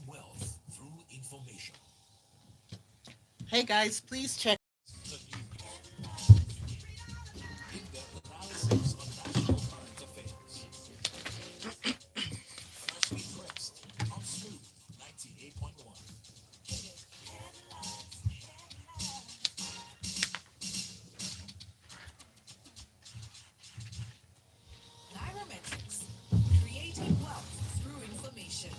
wealth through information. Hey guys, please check. The news, in-depth analysis on national current affairs. Freshly pressed on Smooth 98.1. Nairametrics, creating wealth through information.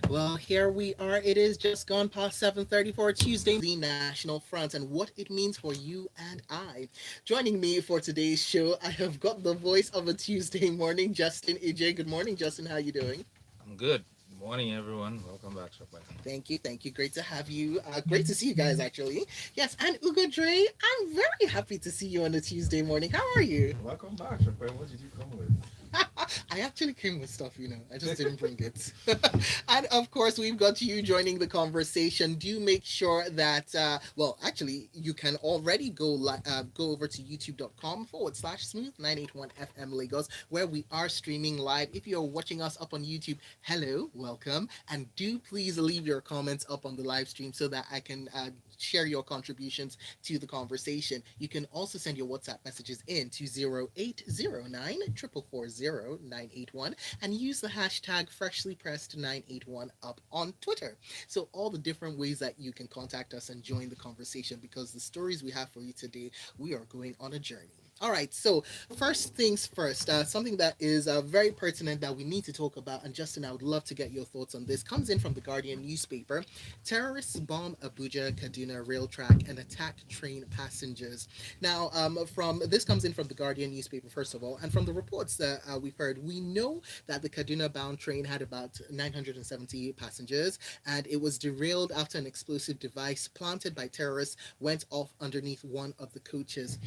Well, here we are. It is just gone past 7:30 for Tuesday, the National Front, and what it means for you and I. Joining me for today's show, I have got the voice of a Tuesday morning, Justin AJ. Good morning, Justin. How you doing? I'm good. Morning, everyone. Welcome back, Shopper. Thank you, thank you. Great to have you. Great to see you guys, actually. Yes, and Ugo Dre, I'm very happy to see you on a Tuesday morning. How are you? Welcome back, Shopper. What did you come with? I actually came with stuff, I just didn't bring it. And of course, we've got you joining the conversation. Do make sure that, well, actually, you can already go over to youtube.com/ smooth 981 FM Lagos, where we are streaming live. If you're watching us up on YouTube, hello, welcome. And do please leave your comments up on the live stream so that I can share your contributions to the conversation. You can also send your WhatsApp messages in to 0809 440 981 and use the hashtag freshlypressed981 up on Twitter. So all the different ways that you can contact us and join the conversation, because the stories we have for you today, we are going on a journey. All right, so first things first, something that is very pertinent that we need to talk about, and Justin, I would love to get your thoughts on this, comes in from the Guardian newspaper. Terrorists bomb Abuja-Kaduna rail track and attack train passengers. Now, from this comes in from the Guardian newspaper, first of all, and from the reports that we've heard, we know that the Kaduna-bound train had about 970 passengers, and it was derailed after an explosive device planted by terrorists went off underneath one of the coaches.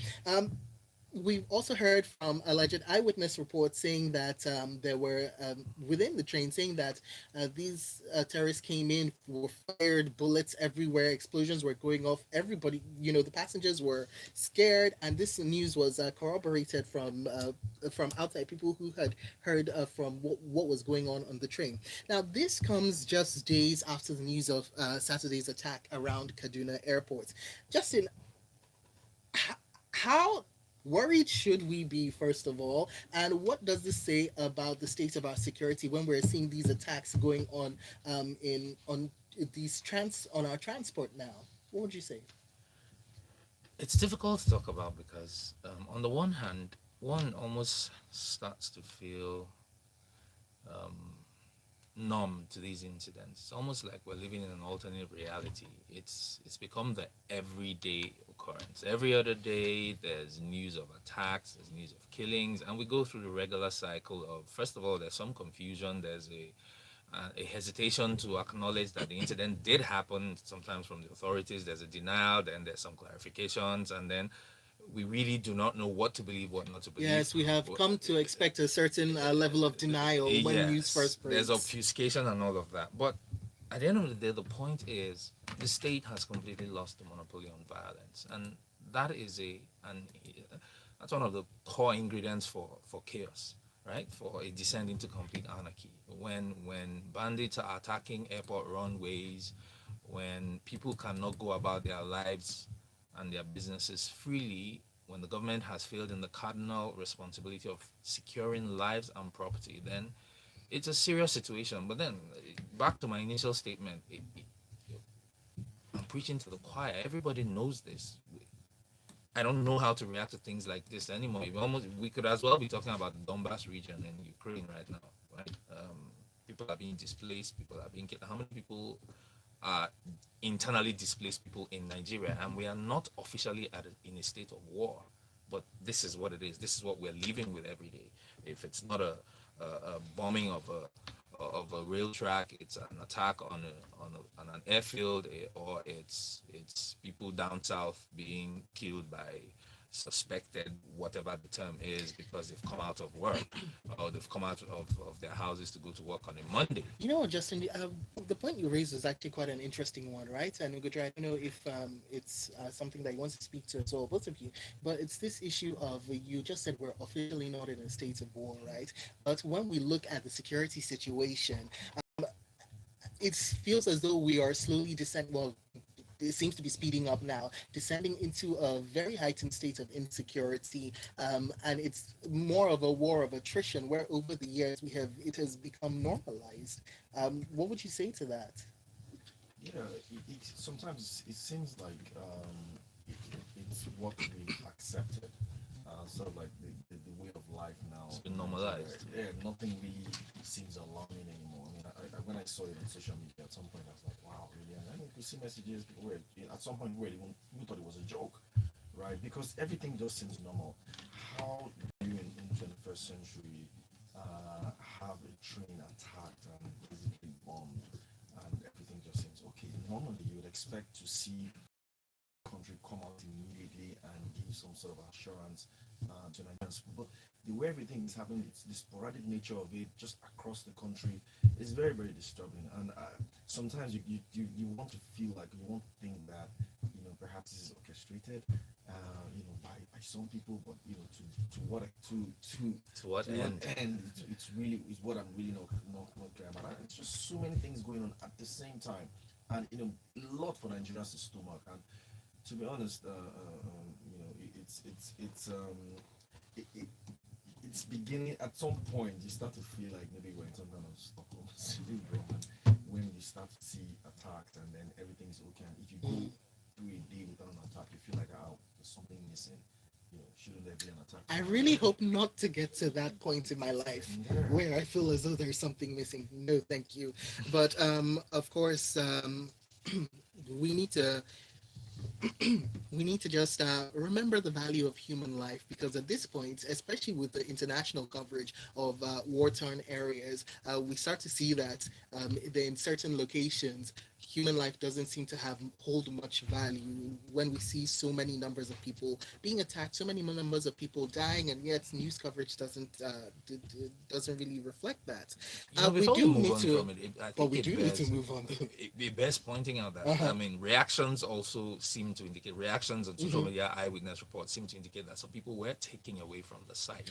We've also heard from alleged eyewitness reports saying that there were within the train, saying that these terrorists came in, were fired, bullets everywhere, explosions were going off. Everybody, the passengers were scared, and this news was corroborated from outside people who had heard from what was going on the train. Now, this comes just days after the news of Saturday's attack around Kaduna Airport. Justin, how worried should we be, first of all, and what does this say about the state of our security when we're seeing these attacks going on in on these trans on our transport now? What would you say? It's difficult to talk about because, on the one hand, one almost starts to feel um, numb to these incidents. It's almost like we're living in an alternate reality. It's become the everyday occurrence. Every other day, there's news of attacks, there's news of killings, and we go through the regular cycle of, first of all, there's some confusion. There's a hesitation to acknowledge that the incident did happen. Sometimes from the authorities, there's a denial. Then there's some clarifications, and then we really do not know what to believe, what not to believe. Yes, we have come to expect a certain level of denial when news Yes, first there's breaks. obfuscation and all of that. But at the end of the day, the point is the state has completely lost the monopoly on violence, and that is that's one of the core ingredients for chaos, right? For a descent into complete anarchy. When bandits are attacking airport runways, when people cannot go about their lives and their businesses freely, when the government has failed in the cardinal responsibility of securing lives and property, then it's a serious situation. But then, back to my initial statement, I'm preaching to the choir. Everybody knows this. I don't know how to react to things like this anymore. We could as well be talking about the Donbass region in Ukraine right now, right? People are being displaced. People are being killed. How many people are internally displaced people in Nigeria? And we are not officially in a state of war, but this is what it is. This is what we're living with every day. If it's not a bombing of a rail track, it's an attack on an airfield, or it's people down south being killed by suspected, whatever the term is, because they've come out of work or they've come out of their houses to go to work on a Monday. You know, Justin, the point you raised is actually quite an interesting one, right? And Ugoja, I don't know if it's something that you want to speak to as well, both of you, but it's this issue of you just said we're officially not in a state of war, right? But when we look at the security situation, it feels as though we are slowly descending. Well, it seems to be speeding up now, descending into a very heightened state of insecurity, and it's more of a war of attrition, where over the years it has become normalized. What would you say to that? Yeah, sometimes it seems like it's what we accepted, sort of like the way of life now. It's been normalized. Yeah, nothing really seems alarming anymore. I mean, when I saw it on social media at some point, I was like, wow, really? And then you could see messages where at some point where even thought it was a joke, right? Because everything just seems normal. How do you in 21st century have a train attacked and basically bombed, and everything just seems okay? Normally, you would expect to see country come out immediately and give some sort of assurance to Nigerians. But the way everything is happening, it's the sporadic nature of it just across the country is very, very disturbing. And sometimes you want to feel like you want to think that perhaps this is orchestrated, by some people, but to what To what to end? what end? It's really is what I'm really not clear about. It's just so many things going on at the same time, and a lot for Nigerians to stomach. And to be honest, it, it, it's beginning at some point. You start to feel like maybe we're in some kind of Stockholm syndrome when you start to see attacked and then everything's okay. And if you go through a day without an attack, you feel like there's something missing. Shouldn't there be an attack? I really hope not to get to that point in my life where I feel as though there's something missing. No, thank you. But of course, we need to we need to just remember the value of human life, because at this point, especially with the international coverage of war-torn areas, we start to see that in certain locations, human life doesn't seem to have hold much value when we see so many numbers of people being attacked, so many numbers of people dying, and yet news coverage doesn't really reflect that. We Before we do move need on to, from it, I but think we it do need bears to move on. it bears pointing out that Uh-huh. I mean reactions also seem to indicate reactions on social Mhm. media, eyewitness reports seem to indicate that some people were taken away from the site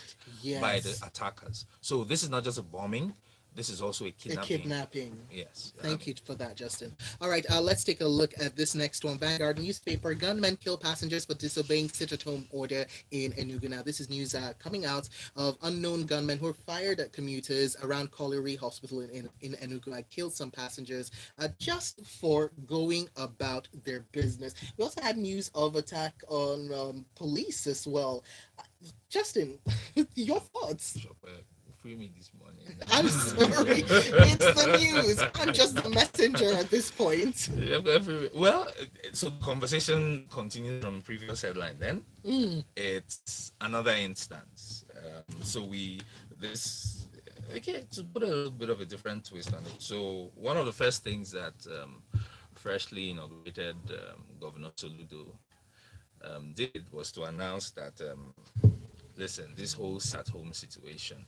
by the Yes, attackers. So this is not just a bombing; this is also a a kidnapping. kidnapping. Yes. Thank you for that, Justin. All right, let's take a look at this next one. Vanguard newspaper: gunmen kill passengers for disobeying sit-at-home order in Enugu. Now, this is news coming out of unknown gunmen who fired at commuters around Colliery Hospital in Enugu and killed some passengers just for going about their business. We also had news of attack on police as well. Justin, your thoughts? Chopper, free me this morning. I'm sorry, it's the news. I'm just the messenger at this point. Well, so the conversation continues from previous headline. Then Mm, it's another instance. So this okay to put a little bit of a different twist on it. So one of the first things that freshly inaugurated Governor Soludo did was to announce that listen, this whole at-home situation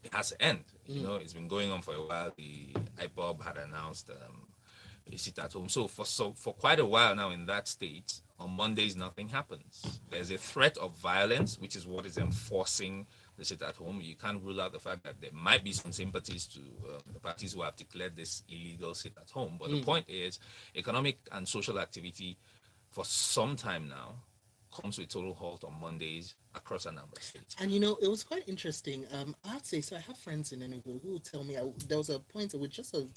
it has to end. It's been going on for a while. The IPOB had announced a sit at home. So for quite a while now in that state, on Mondays nothing happens. There's a threat of violence, which is what is enforcing the sit at home. You can't rule out the fact that there might be some sympathies to the parties who have declared this illegal sit at home. But the point is, economic and social activity for some time now comes with total halt on Mondays across a number of states. and it was quite interesting. I'd say so. I have friends in Enugu who tell me there was a point at which just a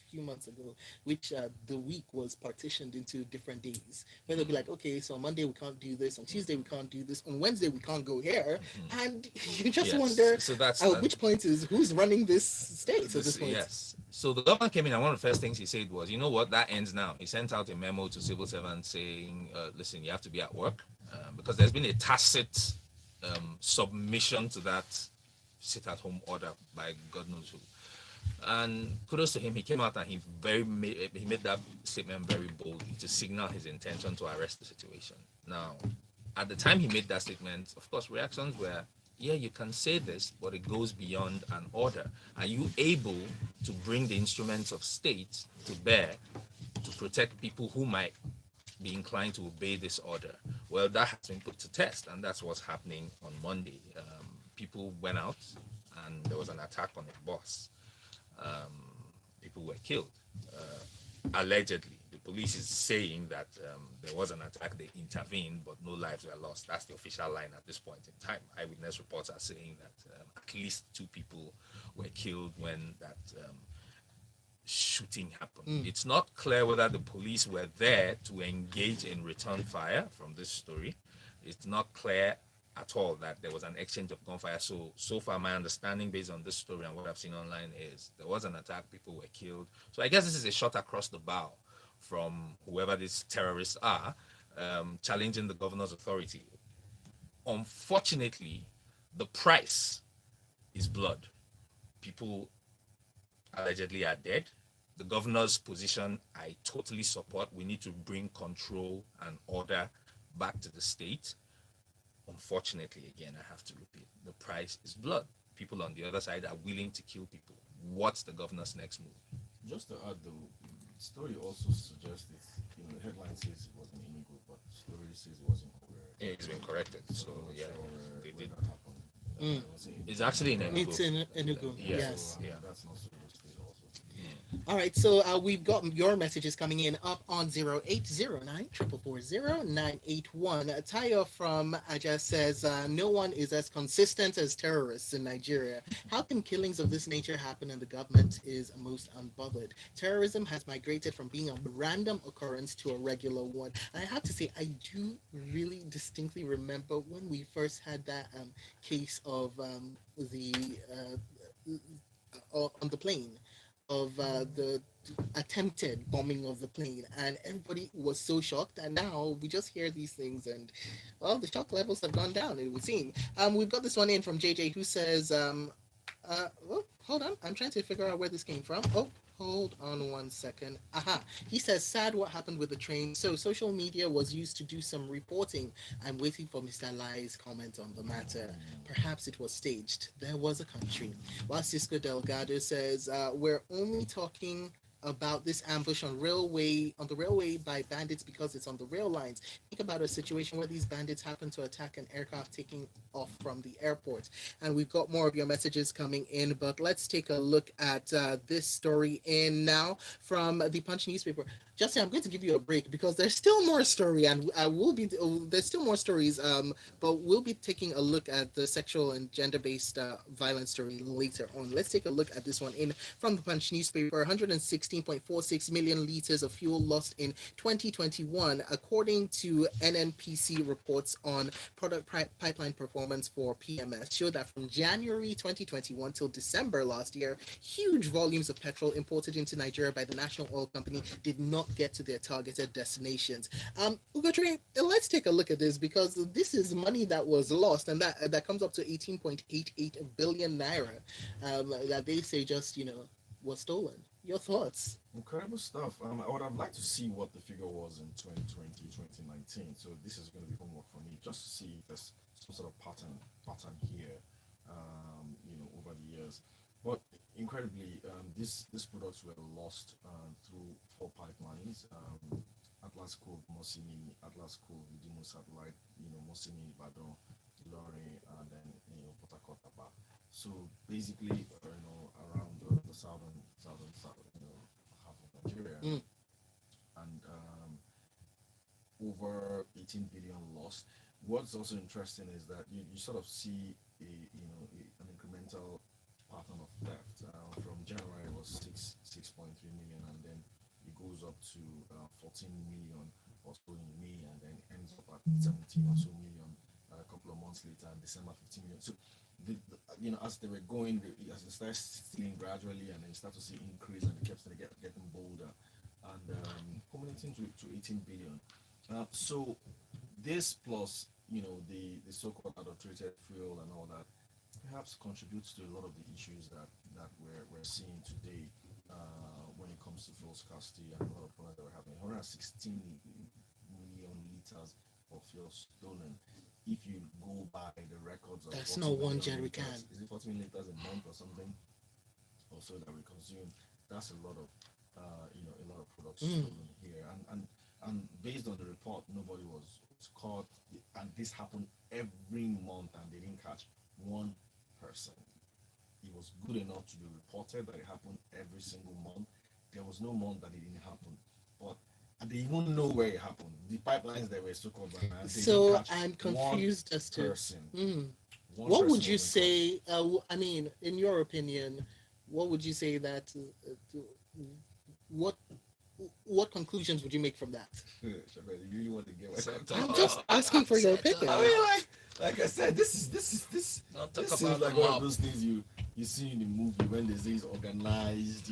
few months ago, which the week was partitioned into different days, where they'll be like, okay, so on Monday we can't do this, on Tuesday we can't do this, on Wednesday we can't go here, and you just Yes. wonder So that's at which point is who's running this state at this point. yes. So the governor came in, and one of the first things he said was, you know what, that ends now. He sent out a memo to civil servants saying, listen, you have to be at work because there's been a tacit submission to that sit-at-home order by God knows who. And kudos to him, he came out and he made that statement very boldly to signal his intention to arrest the situation. Now, at the time he made that statement, of course, reactions were, yeah, you can say this, but it goes beyond an order. Are you able to bring the instruments of state to bear to protect people who might be inclined to obey this order? Well, that has been put to test, and that's what's happening on Monday. People went out, and there was an attack on a bus. People were killed, allegedly. The police is saying that there was an attack, they intervened, but no lives were lost. That's the official line at this point in time. Eyewitness reports are saying that at least two people were killed when that shooting happened. It's not clear whether the police were there to engage in return fire from this story. It's not clear at all that there was an exchange of gunfire. So far, my understanding based on this story and what I've seen online is there was an attack, people were killed. So I guess this is a shot across the bow from whoever these terrorists are, challenging the governor's authority. Unfortunately, the price is blood. People allegedly are dead. The governor's position, I totally support. We need to bring control and order back to the state. Unfortunately, again, I have to repeat, the price is blood. People on the other side are willing to kill people. What's the governor's next move? Just to add, though, the story also suggests that the headline says it was in Enugu, but the story says it was in Owerri. It's been corrected. So, I'm not yeah, sure they where did. that happened. Mm. It was in It's actually in Enugu. It's in Enugu. Yeah. Yes. Yeah. That's not so state also. All right, so we've got your messages coming in up on 0809 981. Tayo from Aja says, no one is as consistent as terrorists in Nigeria. How can killings of this nature happen and the government is most unbothered? Terrorism has migrated from being a random occurrence to a regular one. And I have to say, I do really distinctly remember when we first had that case of the on the plane of the attempted bombing of the plane, and everybody was so shocked. And now we just hear these things, and well, the shock levels have gone down. It would seem. We've got this one in from JJ who says, well, hold on, I'm trying to figure out where this came from. Oh. Hold on one second. Aha. He says, sad what happened with the train. So, social media was used to do some reporting. I'm waiting for Mr. Lai's comment on the matter. Perhaps it was staged. There was a country. While Cisco Delgado says, we're only talking about this ambush on the railway by bandits because it's on the rail lines. Think about a situation where these bandits happen to attack an aircraft taking off from the airport. And we've got more of your messages coming in, but let's take a look at this story in now from the Punch newspaper. Justin, I'm going to give you a break because there's still more story, and I will be there's still more stories. But we'll be taking a look at the sexual and gender-based violence story later on. Let's take a look at this one in from the Punch newspaper. 116.46 million liters of fuel lost in 2021, according to NNPC reports on product pipeline performance for PMS, show that from January 2021 till December last year, huge volumes of petrol imported into Nigeria by the National Oil Company did not get to their targeted destinations. Ugotre, let's take a look at this because this is money that was lost, and that comes up to 18.88 billion naira that they say just was stolen. Your thoughts? Incredible stuff. I would have liked to see what the figure was in 2020, 2019. So this is going to be homework for me, just to see if there's some sort of pattern here, over the years. But incredibly, these products were lost through four pipelines. Atlas Cove, Mosini, Atlas Cove, Udimo Satellite, Mosini, Ibadan, Lorry, and then Port Harcourt, Aba. So basically, around the southern half of Nigeria, Mm. and over 18 billion lost. What's also interesting is that you sort of see an incremental pattern of theft. From January it was 6.3 million, and then it goes up to 14 million or so in May, and then ends up at 17 or so million a couple of months later, and December 15 million. So as they were going, as they started stealing gradually, and then you start to see increase, and they kept getting bolder, and culminating to 18 billion. So this plus the so-called adulterated fuel and all that perhaps contributes to a lot of the issues that we're seeing today when it comes to fuel scarcity and a lot of problems that we're having. 116 million liters of fuel stolen. If you go by the records of That's 40 not one million jerry liters, can. is it 40 million liters a month or something? Also that we consume. That's a lot of a lot of products stolen here. And based on the report, nobody was caught, and this happened every month, and they didn't catch one person. It was good enough to be reported that it happened every single month. There was no month that it didn't happen, but and they even know where it happened. The pipelines that were so called, and they didn't So catch I'm one confused as to person. One what person would you wasn't caught. say? I mean, in your opinion, what would you say that? What what conclusions would you make from that? Shabazz, you really want to get my I'm just asking for your opinion. I mean, like I said, this Not this talk seems about the like one of mob. those things you see in the movie when they say it's organized.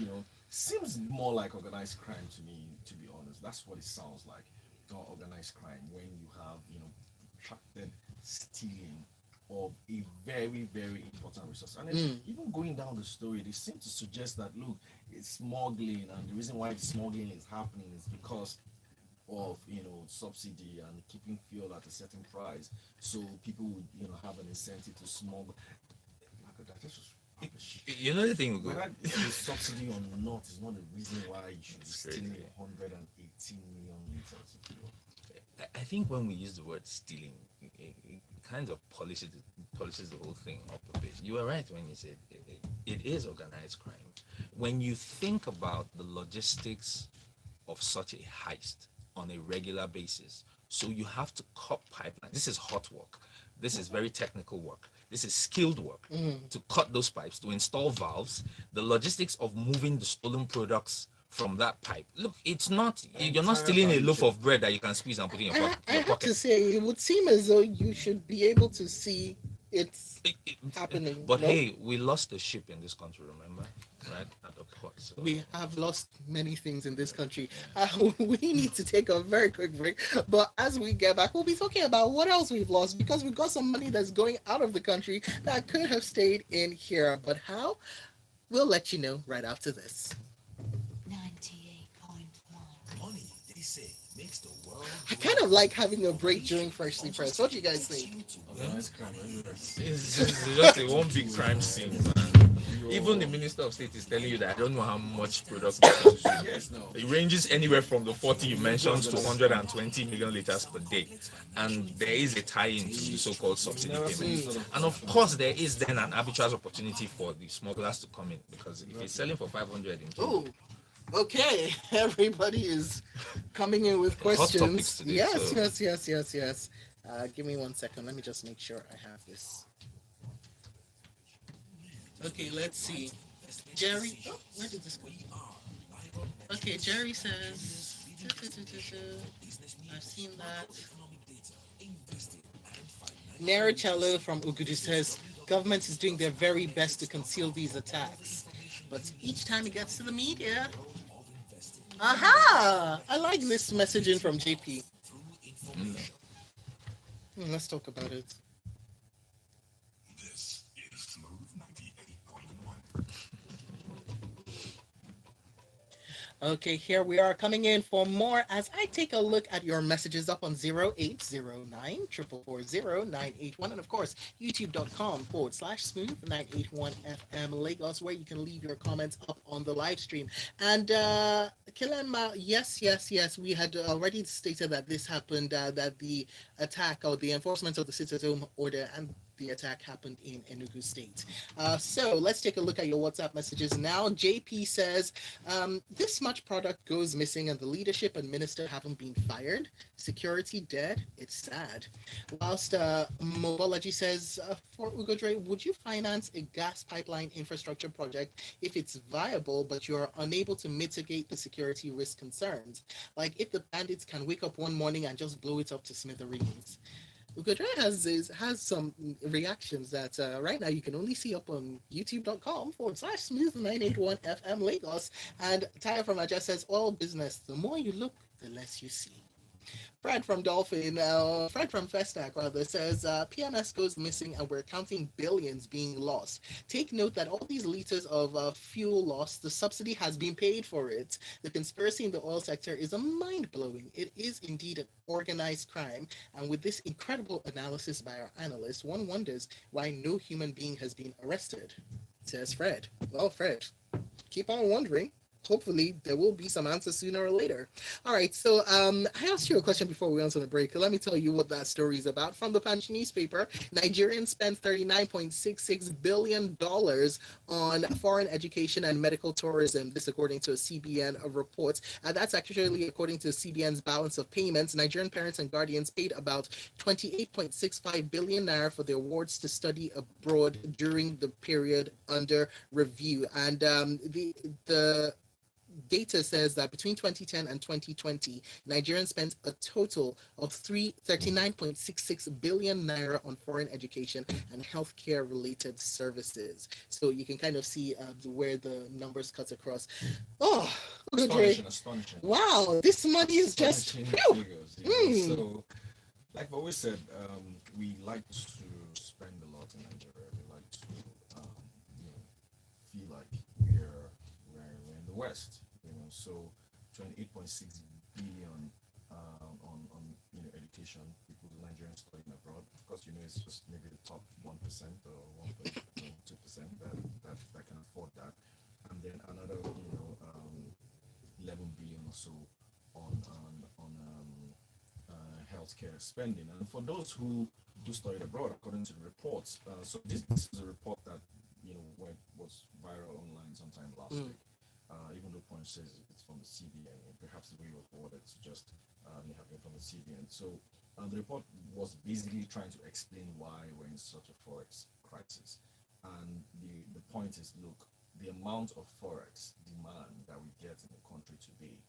Seems more like organized crime to me. To be honest, that's what it sounds like. Organized crime when you have tracted stealing of a very very important resource. And then even going down the story, they seem to suggest that look, it's smuggling, and the reason why the smuggling is happening is because of subsidy and keeping fuel at a certain price, so people would have an incentive to smuggle. My God, that just was rubbish. You know the thing, Whether it's a subsidy or not is not the reason why you should be It's stealing crazy. 118 million liters of fuel. I think when we use the word stealing, it kind of polishes the whole thing up a bit. You are right when you said it is organized crime. When you think about the logistics of such a heist on a regular basis, so you have to cut pipelines. This is hot work. This is very technical work. This is skilled work to cut those pipes, to install valves, the logistics of moving the stolen products from that pipe. Look, it's not, you're not Entire stealing a value loaf chain. of bread that you can squeeze and put in I your have to pocket. say, it would seem as though you should be able to see it's It- it- happening. But No, hey, we lost a ship in this country, remember? Right? At the port. So, we have lost many things in this country. yeah. We need to take a very quick break. But as we get back, we'll be talking about what else we've lost because we've got some money that's going out of the country that could have stayed in here. But how? We'll let you know right after this. 98.1. Money, they say, makes the world I go kind of round. like having a break during Freshly Pressed. What do you guys think? Organized crime everywhere. It's just a one big crime scene, man. Even the Minister of State is telling you that I don't know how much product they consume. Yes, no. It ranges anywhere from the 40 you mentioned to 120 million liters per day. And there is a tie-in to the so-called subsidy payment. And of course, there is then an arbitrage opportunity for the smugglers to come in because if he's selling for 500 in Oh, Kenya, okay. Everybody is coming in with hot topics questions. today. Yes, So yes. Give me 1 second. Let me just make sure I have this. Okay, let's see. Jerry, oh, where did this go? Okay, Jerry says, I've seen that. Naracello from Ugudu says, government is doing their very best to conceal these attacks. But each time it gets to the media, aha! I like this messaging from JP. Let's talk about it. This is Smooth 98.1. Okay, here we are coming in for more as I take a look at your messages up on 0809 444 and of course youtube.com/smooth981 FM Lagos, where you can leave your comments up on the live stream. And Kilema, yes, we had already stated that this happened, that the attack or the enforcement of the sit-at-home order and the attack happened in Enugu State. So let's take a look at your WhatsApp messages now. JP says, this much product goes missing and the leadership and minister haven't been fired. Security dead. It's sad. Whilst Mobology says, for Ugodre, would you finance a gas pipeline infrastructure project if it's viable, but you're unable to mitigate the security risk concerns? Like if the bandits can wake up one morning and just blow it up to smithereens. Ugodre has some reactions that right now you can only see up on youtube.com/smooth981 FM Lagos. And Taya from Aja says, oil business, the more you look, the less you see. Fred from Festac rather says PMS goes missing and we're counting billions being lost. Take note that all these liters of fuel lost, the subsidy has been paid for it. The conspiracy in the oil sector is a mind blowing. It is indeed an organized crime, and with this incredible analysis by our analysts, one wonders why no human being has been arrested. Says Fred. Well, Fred, keep on wondering. Hopefully, there will be some answers sooner or later. All right, so I asked you a question before we went on the break. Let me tell you what that story is about. From the Punch newspaper, Nigerians spent $39.66 billion on foreign education and medical tourism. This, according to a CBN report. That's actually according to CBN's balance of payments. Nigerian parents and guardians paid about 28.65 billion naira for the awards to study abroad during the period under review. And the data says that between 2010 and 2020, Nigerians spent a total of 39.66 billion naira on foreign education and healthcare related services. So you can kind of see where the numbers cut across. Oh, Audrey. Astonishing. Wow, this money is just. Astonishing Whew. figures. Mm. So, like we always said, we like to spend a lot in Nigeria. We like to, you know, feel like we're in the West. So 28.6 billion on education. People, Nigerians studying abroad. Of course, it's just maybe the top 1% or 1.2% that can afford that, and then another 11 billion or so on healthcare spending. And for those who do study abroad, according to the reports, so this is a report that was viral online sometime last week. Even though Punch says it's from the CBN, and perhaps the way it was forwarded just may have been from the CBN. So the report was basically trying to explain why we're in such a forex crisis. And the point is, look, the amount of forex demand that we get in the country today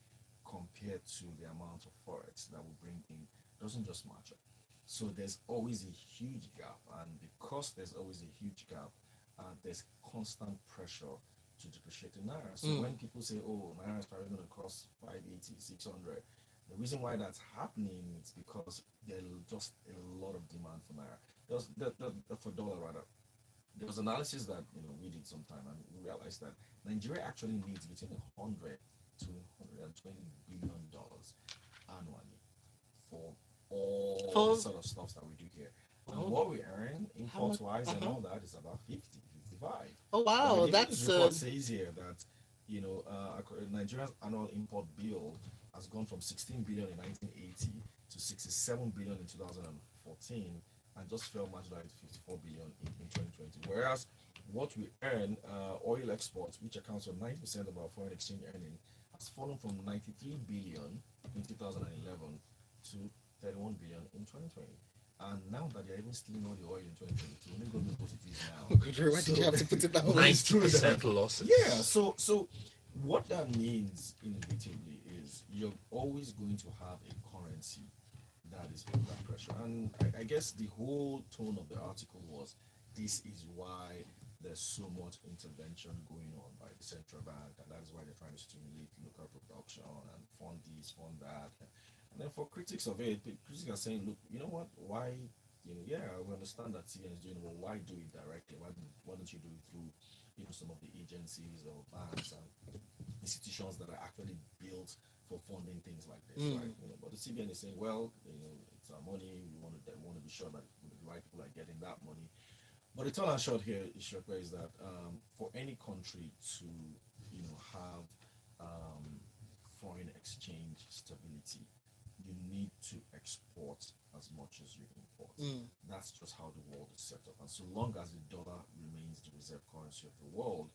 compared to the amount of forex that we bring in doesn't just match up. So there's always a huge gap, and because there's always a huge gap, there's constant pressure to depreciate in naira. So when people say, "Oh, naira is probably going to cost 580, 600," the reason why that's happening is because there's just a lot of demand for naira. For dollar rather. There was analysis that we did sometime, and we realized that Nigeria actually needs between 100 to 120 billion dollars annually for all the sort of stuff that we do here. And what we earn import wise and all that is about 50, 55. Oh But wow, even that's this report says here that Nigeria's annual import bill has gone from 16 billion in 1980 to 67 billion in 2014, and just fell marginally to 54 billion in 2020. Whereas what we earn, oil exports, which accounts for 90% of our foreign exchange earning, has fallen from 93 billion in 2011 to 31 billion in 2020. And now that they're even stealing all the oil in 2022, we're not going to know what it is now. Why did you have to put it that way? 90% losses. Yeah, so what that means inevitably is you're always going to have a currency that is under pressure. And I guess the whole tone of the article was, this is why there's so much intervention going on by the central bank, and that is why they're trying to stimulate local production and fund this, fund that. And then for critics of it, critics are saying, look, you know what, why, yeah, we understand that CBN is doing it, but why do it directly? Why don't you do it through, some of the agencies or banks and institutions that are actually built for funding things like this, right? But the CBN is saying, well, it's our money. We want to be sure that the right people are getting that money. But the tall and short here is that for any country to, have foreign exchange stability, you need to export as much as you import. That's just how the world is set up. And so long as the dollar remains the reserve currency of the world,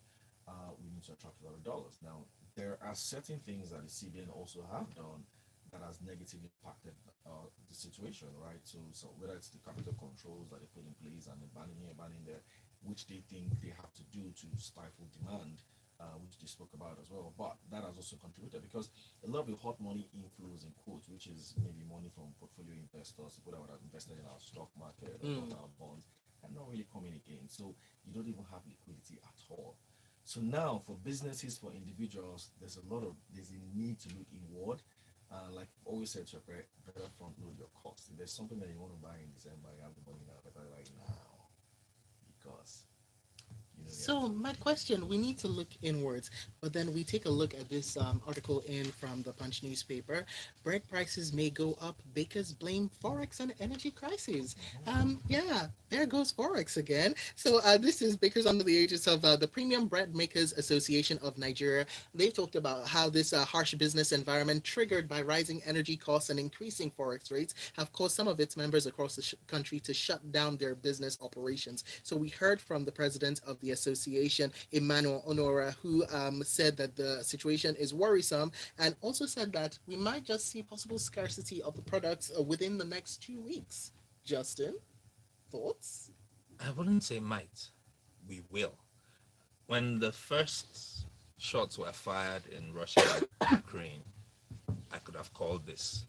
we need to attract a lot of dollars. Now, there are certain things that the CBN also have done that has negatively impacted the situation, right? So whether it's the capital controls that they put in place and the banning here, banning there, which they think they have to do to stifle demand, which they spoke about as well. But that has also contributed because a lot of the hot money inflows in quotes, which is maybe money from portfolio investors, people that would have invested in our stock market or bought our bonds, and not really coming again. So you don't even have liquidity at all. So now for businesses, for individuals, there's a need to look inward Like I've always said, to better front load your cost. If there's something that you want to buy in December, you have the money now. Better like now because you have So to. my question, we need to look inwards, but then we take a look at this article in from the Punch newspaper. Bread prices may go up. Bakers blame forex and energy crisis. Yeah, there goes forex again. So this is bakers under the aegis of the Premium Bread Makers Association of Nigeria. They've talked about how this harsh business environment triggered by rising energy costs and increasing forex rates have caused some of its members across the country to shut down their business operations. So we heard from the president of the association, Emmanuel Honora, who said that the situation is worrisome and also said that we might just see possible scarcity of the products within the next 2 weeks. Justin, thoughts? I wouldn't say might. We will. When the first shots were fired in Russia and Ukraine, I could have called this.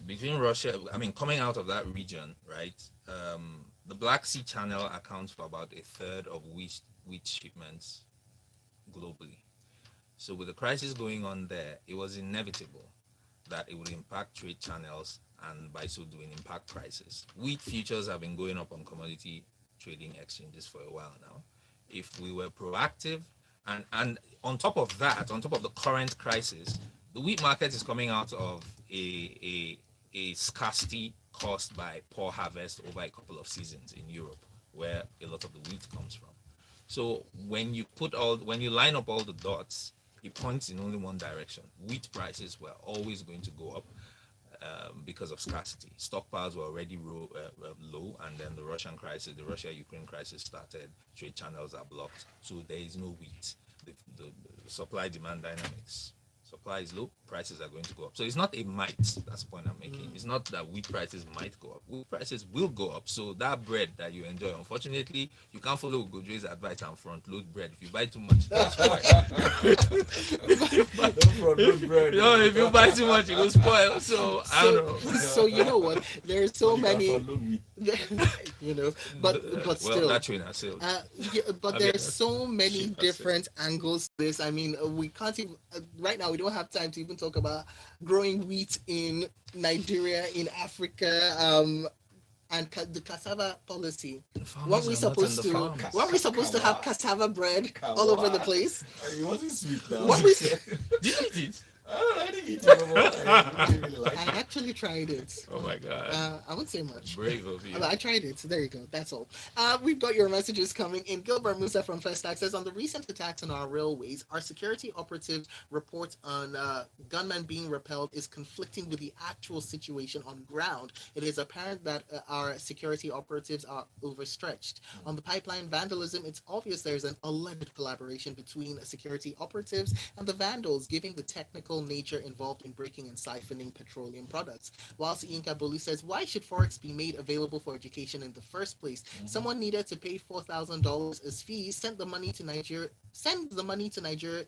Between Russia, I mean, coming out of that region, right? The Black Sea Channel accounts for about a third of wheat shipments globally. So with the crisis going on there, it was inevitable that it would impact trade channels and by so doing impact prices. Wheat futures have been going up on commodity trading exchanges for a while now. If we were proactive and on top of that, on top of the current crisis, the wheat market is coming out of a scarcity caused by poor harvest over a couple of seasons in Europe, where a lot of the wheat comes from. So when you line up all the dots, it points in only one direction. Wheat prices were always going to go up because of scarcity. Stockpiles were already low, and then the Russia-Ukraine crisis started. Trade channels are blocked, so there is no wheat. The supply-demand dynamics. Supply is low, prices are going to go up. So it's not a might. That's the point I'm making. It's not that wheat prices might go up. Wheat prices will go up. So that bread that you enjoy, unfortunately, you can't follow Godre's advice and front load bread. If you buy too much, that's spoil. Don't front load bread. You know, if you buy too much, it will spoil. So I So, don't know. so you know what? There's so You can many, front load me. you know, but Well, still, that train has sailed. yeah, but I mean, there's so many ship has sailed. different angles to this. I mean, we can't even right now. We don't have time to even talk about growing wheat in Nigeria, in Africa, and the cassava policy. The Weren't farmers we are not in supposed the to? farms. Weren't we supposed to have cassava bread all over the place? It wasn't sweet now. What we? Did you eat it? I didn't eat it, but I really, really like I it. actually tried it. Oh my god. I wouldn't say much. Brave of you. I tried it. So there you go. That's all. We've got your messages coming in. Gilbert Musa from First Access on the recent attacks on our railways. Our security operatives report on gunmen being repelled is conflicting with the actual situation on ground. It is apparent that our security operatives are overstretched. On the pipeline vandalism, it's obvious there's an alleged collaboration between security operatives and the vandals, giving the technical nature involved in breaking and siphoning petroleum products. Whilst Yinka Bolu says, why should Forex be made available for education in the first place? Someone needed to pay $4,000 as fees, sent the money to Nigeria, sent the money to Nigeria,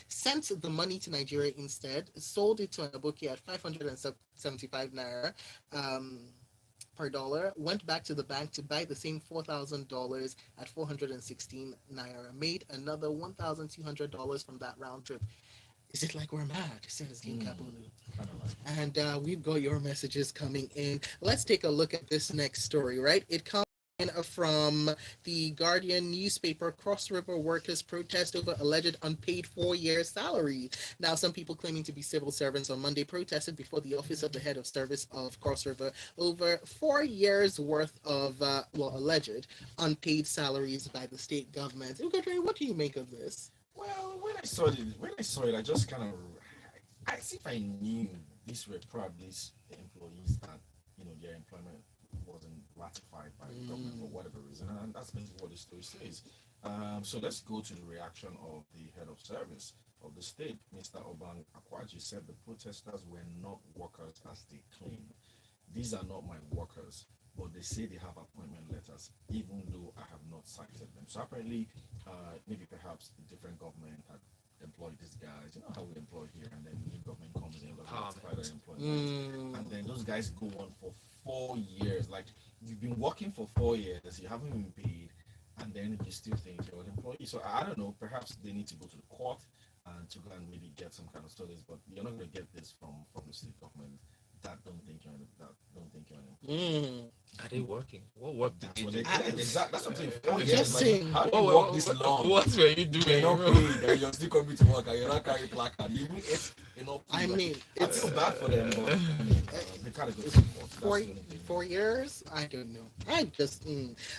sent the money to Nigeria instead, sold it to an Aboki at 575 naira. Per dollar, went back to the bank to buy the same $4,000 at 416 naira, made another $1,200 from that round trip. Is it like we're mad? Says Yinka Bolu. Kind of like And we've got your messages coming in. Let's take a look at this next story, right? It comes in from the Guardian newspaper. Cross River workers protest over alleged unpaid 4-year salary. Now, some people claiming to be civil servants on Monday protested before the office of the head of service of Cross River over 4 years worth of, alleged unpaid salaries by the state government. Ugodre, what do you make of this? Well, when I saw it, I just kind of, as if I knew these were probably employees that their employment wasn't ratified by the government for whatever reason, and that's basically what the story says. So let's go to the reaction of the head of service of the state, Mr. Oban Akwaji, said the protesters were not workers as they claim. These are not my workers, but they say they have appointment letters, even though I have not cited them. So apparently, maybe perhaps a different government had employed these guys. You know how we employ here, and then the new government comes in, ratify their employment, and then those guys go on for 4 years. Like, you've been working for 4 years, you haven't been paid, and then you still think you're an employee. So I don't know. Perhaps they need to go to the court and to go and maybe get some kind of studies, but you're not going to get this from the state government. That don't think you're Mm. Are they working? What work did that's they what do? they exactly. That's something. 4 years. Just Like, saying. how do What, you what, work this what, long? what were you You're not doing? paid, and you're still coming to work, and you're not carrying placard. You even if you know. I mean, I it's feel bad for them, but I mean, they kind of go to court. That's the four only thing. 4 years. I don't know. I just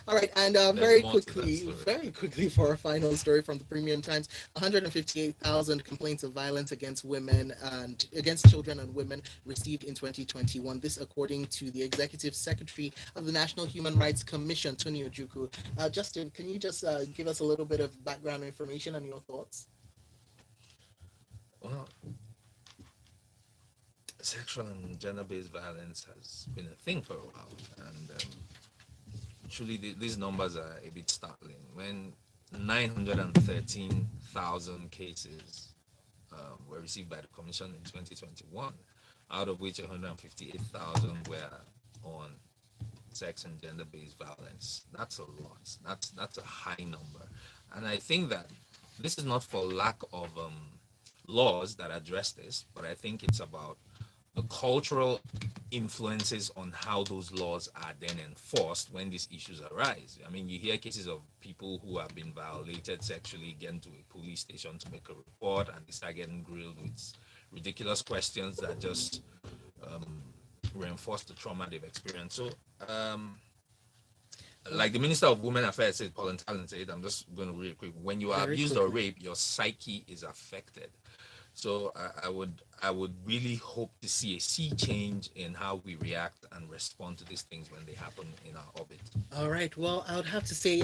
all right. And There's very more to that quickly, story. very quickly for our final story from the Premium Times: 158,000 complaints of violence against women and against children and women received in 2021. This, according to the Executive Secretary of the National Human Rights Commission, Tony Ojukwu. Justin, can you just give us a little bit of background information and your thoughts? Well, sexual and gender-based violence has been a thing for a while, and truly these numbers are a bit startling. When 913,000 cases were received by the Commission in 2021, out of which 158,000 were on sex and gender-based violence. That's a lot. That's a high number, and I think that this is not for lack of laws that address this, but I think it's about the cultural influences on how those laws are then enforced when these issues arise. I mean, you hear cases of people who have been violated sexually getting to a police station to make a report, and they start getting grilled with ridiculous questions that just um, reinforce the trauma they've experienced. So, like the Minister of Women Affairs said, Paul Talent said, I'm just going to read it quick. When you are Very abused or quickly. raped, your psyche is affected. So I would really hope to see a sea change in how we react and respond to these things when they happen in our orbit. All right. Well, I would have to say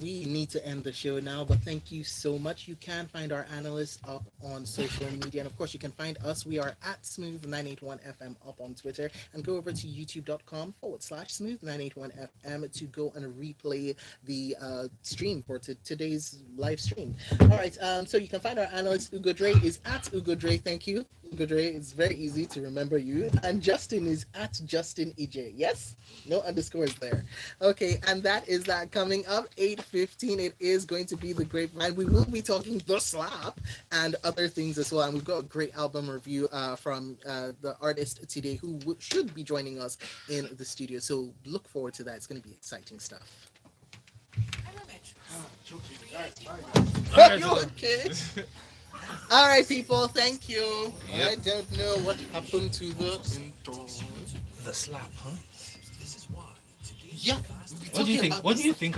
we need to end the show now, but thank you so much. You can find our analysts up on social media. And of course, you can find us. We are at Smooth981FM up on Twitter, and go over to youtube.com/Smooth981FM to go and replay the stream for today's live stream. All right. So you can find our analyst, Ugo Dre, is at Ugo Dre. Thank you. Ugo Dre, it's very easy to remember you. And Justin is at Justin EJ. Yes? No underscores there. Okay, and that is that. Coming up 8:15, it is going to be the Grapevine. We will be talking the slap and other things as well. And we've got a great album review from the artist today who should be joining us in the studio. So look forward to that. It's going to be exciting stuff. All right, You so okay? All right, people. Thank you. Yep. I don't know what happened to the intro. the slap, huh? This is why today's Yeah. podcast we'll be What do you talking think? about What this do you think